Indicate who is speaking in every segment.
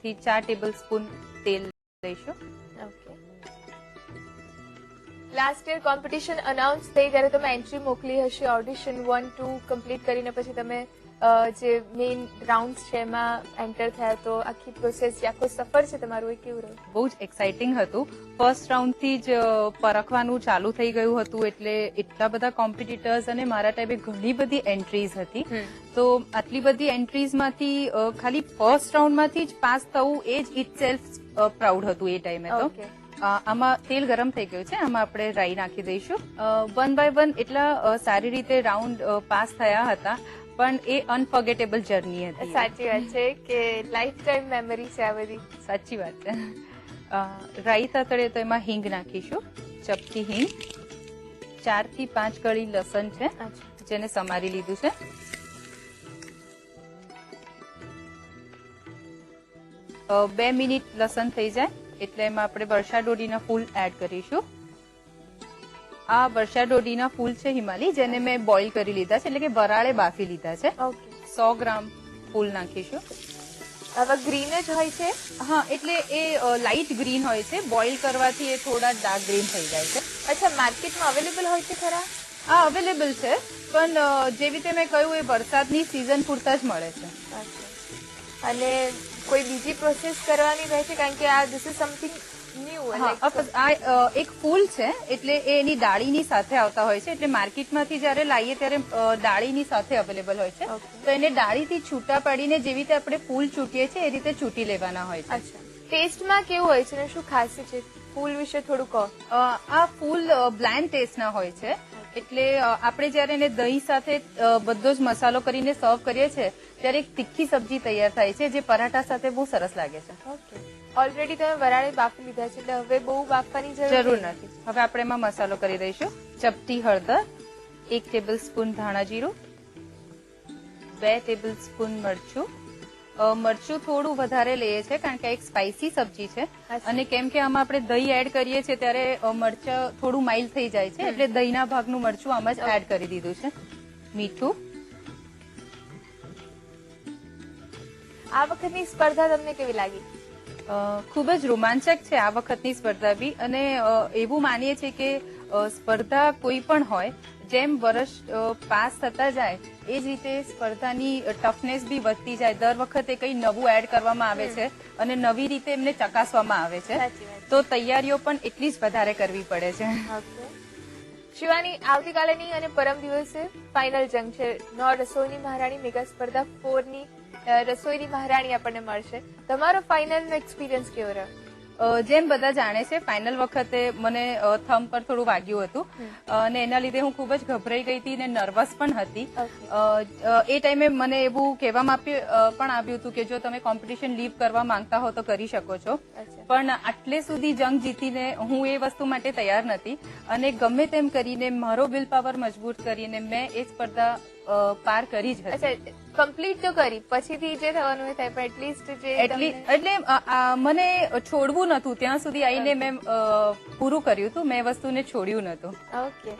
Speaker 1: થી 4 ટેબલસ્પૂન તેલ લઈશું.
Speaker 2: Okay. Last year competition announce થઈ ત્યારે તમે એન્ટ્રી મોકલી હશે, ઓડિશન 1, 2 કમ્પ્લીટ કરીને પછી તમે જે મેઇન રાઉન્ડ છે એમાં એન્ટર થયા, તો આખી પ્રોસેસ, આખો સફર છે તમારું, એ કેવું રહ્યું?
Speaker 1: બહુ જ એક્સાઇટિંગ હતું. ફર્સ્ટ રાઉન્ડ થી જ પરખવાનું ચાલુ થઈ ગયું હતું, એટલે એટલા બધા કોમ્પિટિટર્સ અને મારા ટાઈમે ઘણી બધી એન્ટ્રીઝ હતી. તો આટલી બધી એન્ટ્રીઝમાંથી ખાલી ફર્સ્ટ રાઉન્ડમાંથી જ પાસ થવું એ જ ઇટસેલ્ફ પ્રાઉડ હતું એ ટાઈમે. તો આમાં તેલ ગરમ થઈ ગયું છે, આમાં આપણે રાઈ નાખી દઈશું. 1 બાય 1 એટલા સારી રીતે રાઉન્ડ પાસ થયા હતા, પણ એ અનફોર્ગેટેબલ જર્ની હતી.
Speaker 2: સાચી વાત છે કે લાઈફ ટાઈમ મેમરી છે આ બધી.
Speaker 1: સાચી વાત છે. રાઈ તતડે તો એમાં હિંગ નાખીશું, ચપટી હિંગ. 4 થી 5 કળી લસણ છે, જેને સમારી લીધું છે. બે મિનિટ લસણ થઈ જાય એટલે એમાં આપણે વર્ષાડોડીના ફૂલ એડ કરીશું. આ વર્ષાડોડીના ફૂલ છે હિમાલી, જેને મેં બોઇલ કરી લીધા છે, એટલે કે વરાળે બાફી લીધા છે. 100 ગ્રામ ફૂલ નાખીશું.
Speaker 2: હવે ગ્રીન જ હોય છે?
Speaker 1: હા, એટલે એ લાઇટ ગ્રીન હોય છે. બોઇલ કરવાથી એ થોડા ડાર્ક ગ્રીન થઈ જાય છે.
Speaker 2: અચ્છા, માર્કેટમાં અવેલેબલ હોય છે ખરા?
Speaker 1: હા, અવેલેબલ છે, પણ જેવી રીતે મેં કહ્યું એ વરસાદની સિઝન પૂરતા જ મળે છે.
Speaker 2: અને કોઈ બીજી પ્રોસેસ કરવાની રહે છે, કારણ કે આ ધીસ ઇઝ સમથિંગ ન્યૂ.
Speaker 1: આ એક ફૂલ છે, એટલે એ એની ડાળીની સાથે આવતા હોય છે. એટલે માર્કેટમાંથી જયારે લાવીએ ત્યારે ડાળીની સાથે અવેલેબલ હોય છે. તો એને ડાળીથી છૂટા પાડીને જેવી રીતે આપણે ફૂલ ચૂંટીએ છીએ એ રીતે ચૂંટી લેવાના હોય છે.
Speaker 2: અચ્છા, ટેસ્ટમાં કેવું હોય છે અને શું ખાસિયત છે? ફૂલ વિશે થોડું કહો.
Speaker 1: આ ફૂલ બ્લેન્ડ ટેસ્ટના હોય છે, એટલે આપણે જયારે એને દહીં સાથે બધો જ મસાલો કરીને સર્વ કરીએ છીએ ત્યારે એક તીખી સબ્જી તૈયાર થાય છે, જે પરાઠા સાથે બહુ સરસ લાગે છે.
Speaker 2: ઓકે. ઓલરેડી તમે વરાળે બાફી લીધા છે, એટલે હવે બહુ બાફવાની
Speaker 1: જરૂર નથી. હવે આપણે એમાં મસાલો કરી દઈશું. ચપટી હળદર, 1 ટેબલસ્પૂન ધાણા જીરું, 2 ટેબલસ્પૂન મરચું. મરચું થોડું વધારે લઈએ છીએ કારણ કે એક સ્પાઇસી સબ્જી છે, અને કેમ કે આમાં આપણે દહીં એડ કરીએ છીએ ત્યારે મરચું થોડું માઇલ્ડ થઈ જાય છે, એટલે દહીંના ભાગનું મરચું આમાં જ એડ કરી દીધું છે. મીઠું.
Speaker 2: આ વખતની સ્પર્ધા તમને કેવી લાગી?
Speaker 1: ખૂબ જ રોમાંચક છે આ વખતની સ્પર્ધા બી, અને એવું માનીએ છીએ કે સ્પર્ધા કોઈ પણ હોય, જેમ વર્ષ પાસ થતા જાય એ જ રીતે સ્પર્ધાની ટફનેસ બી વધતી જાય. દર વખતે કંઈ નવું એડ કરવામાં આવે છે અને નવી રીતે એમને ચકાસવામાં આવે છે, તો તૈયારીઓ પણ એટલી જ વધારે કરવી પડે છે.
Speaker 2: શિવાની, આવતીકાલે નહીં અને પરમ દિવસે ફાઇનલ જંગ છે. રસોઈની મહારાણી મેગા સ્પર્ધા 4 ની રસોઈની મહારાણી આપણને મળશે. તમારો ફાઇનલ એક્સપિરિયન્સ કેવો રહ્યો?
Speaker 1: જેમ બધા જાણે છે, ફાઇનલ વખતે મને થંબ પર થોડું વાગ્યું હતું, અને એના લીધે હું ખૂબ જ ગભરાઈ ગઈ હતી અને નર્વસ પણ હતી. એ ટાઈમે મને એવું કહેવામાં પણ આવ્યું હતું કે જો તમે કોમ્પિટિશન લીવ કરવા માંગતા હો તો કરી શકો છો, પણ આટલે સુધી જંગ જીતીને હું એ વસ્તુ માટે તૈયાર નથી, અને ગમે તેમ કરીને મારો વિલ પાવર મજબૂત કરીને મેં એ સ્પર્ધા પાર કરી જ હતી.
Speaker 2: કમ્પ્લીટ તો કરી, પછીથી જે થવાનું થાય, પણ એટલીસ્ટ
Speaker 1: એટલે મને છોડવું નતું, ત્યાં સુધી આવીને મેં પૂરું કર્યું હતું, મેં વસ્તુને છોડ્યું નતું.
Speaker 2: ઓકે.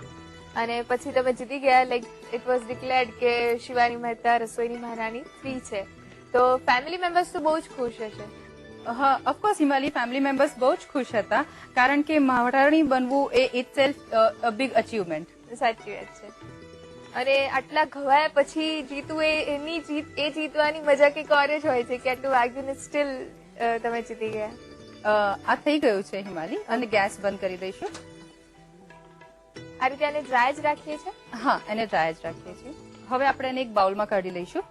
Speaker 2: અને પછી તમે જીતી ગયા, લાઈક ઇટ વોઝ ડિક્લેર્ડ કે શિવાની મહેતા રસોઈની મહારાણી 3 છે, તો ફેમિલી મેમ્બર્સ તો બહુ જ ખુશ હશે.
Speaker 1: હા, ઓફકોર્સ હિમાલી, ફેમિલી મેમ્બર્સ બહુ જ ખુશ હતા, કારણ કે મહારાણી બનવું એ ઇટસેલ્ફ અ બિગ અચીવમેન્ટ.
Speaker 2: સાચી વાત છે. અને આટલા ઘવાયા પછી જીતવું એની જીત, એ જીતવાની મજા કંઈક ઓર જ હોય છે કે આટલું વાગ્યું ને સ્ટીલ તમે જીતી ગયા.
Speaker 1: આ થઈ ગયું છે હિમાલી, અને ગેસ બંધ કરી દઈશું.
Speaker 2: આ રીતે આને ડ્રાય જ રાખીએ છીએ?
Speaker 1: હા, એને ડ્રાય જ રાખીએ છીએ. હવે આપણે એને એક બાઉલમાં કાઢી લઈશું.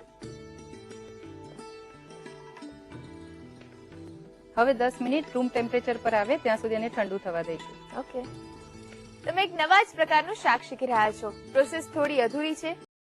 Speaker 1: હવે 10 મિનિટ રૂમ ટેમ્પરેચર પર આવે ત્યાં સુધી એને ઠંડુ થવા દઈશું.
Speaker 2: ઓકે. તમે એક નવા જ પ્રકારનું શાક શીખી રહ્યા છો. પ્રોસેસ થોડી અધૂરી છે,